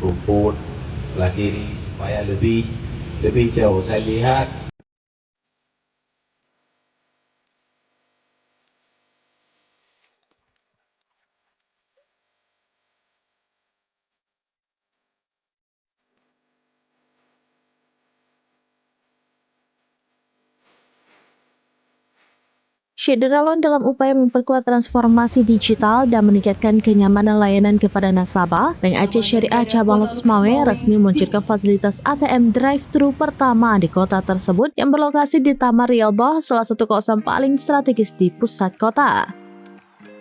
rumput sebelah kiri supaya lebih jauh saya lihat. Syederalon dalam upaya memperkuat transformasi digital dan meningkatkan kenyamanan layanan kepada nasabah, Bank Aceh Syariah Cabang Loks Mawai resmi meluncurkan fasilitas ATM drive-thru pertama di kota tersebut yang berlokasi di Taman Riyadhah, salah satu kawasan paling strategis di pusat kota.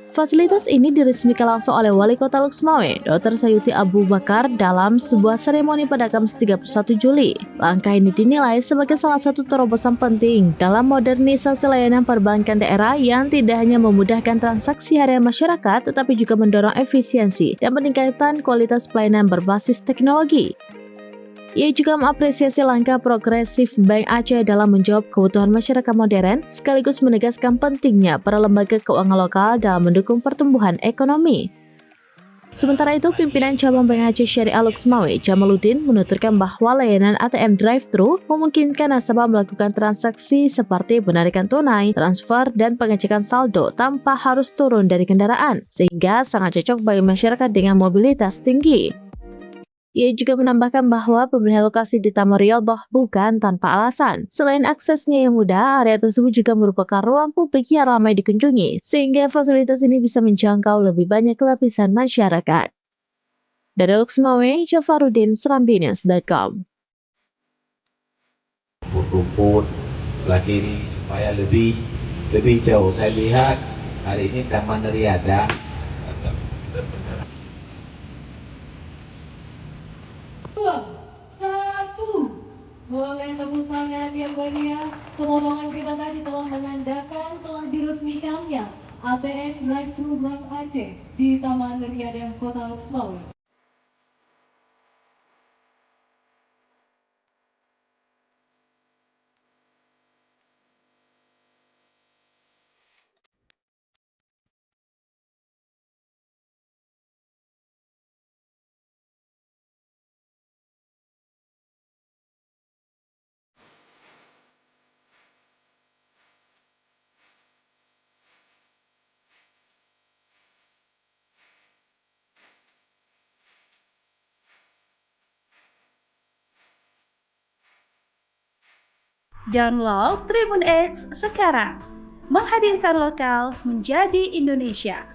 Fasilitas ini diresmikan langsung oleh Wali Kota Loks Mawai, Dr. Sayuti Abu Bakar dalam sebuah seremoni pada Kamis 31 Juli. Langkah ini dinilai sebagai salah satu terobosan penting dalam modernisasi layanan perbankan daerah yang tidak hanya memudahkan transaksi harian masyarakat, tetapi juga mendorong efisiensi dan peningkatan kualitas pelayanan berbasis teknologi. Ia juga mengapresiasi langkah progresif Bank Aceh dalam menjawab kebutuhan masyarakat modern, sekaligus menegaskan pentingnya para lembaga keuangan lokal dalam mendukung pertumbuhan ekonomi. Sementara itu, pimpinan cabang Bank Aceh Syariah Loks Mawai, Jamaluddin, menuturkan bahwa layanan ATM drive-thru memungkinkan nasabah melakukan transaksi seperti penarikan tunai, transfer, dan pengecekan saldo tanpa harus turun dari kendaraan, sehingga sangat cocok bagi masyarakat dengan mobilitas tinggi. Ia juga menambahkan bahwa pemilihan lokasi di Taman Riyadhah bukan tanpa alasan. Selain aksesnya yang mudah, area tersebut juga merupakan ruang publik yang ramai dikunjungi, sehingga fasilitas ini bisa menjangkau lebih banyak lapisan masyarakat. Dari Loks Mawai, Jafaruddin, Serambi.com. Rumput sebelah kiri supaya lebih jauh saya lihat. Hari ini Taman Riyadhah. Satu, boleh tepuk tangan yang meriah. Pemotongan kita tadi telah menandakan telah diresmikannya ATM Drive-Thru Bank Aceh di Taman Riyadhah Kota Loks Mawai. Download Tribun X sekarang, menghadirkan lokal menjadi Indonesia.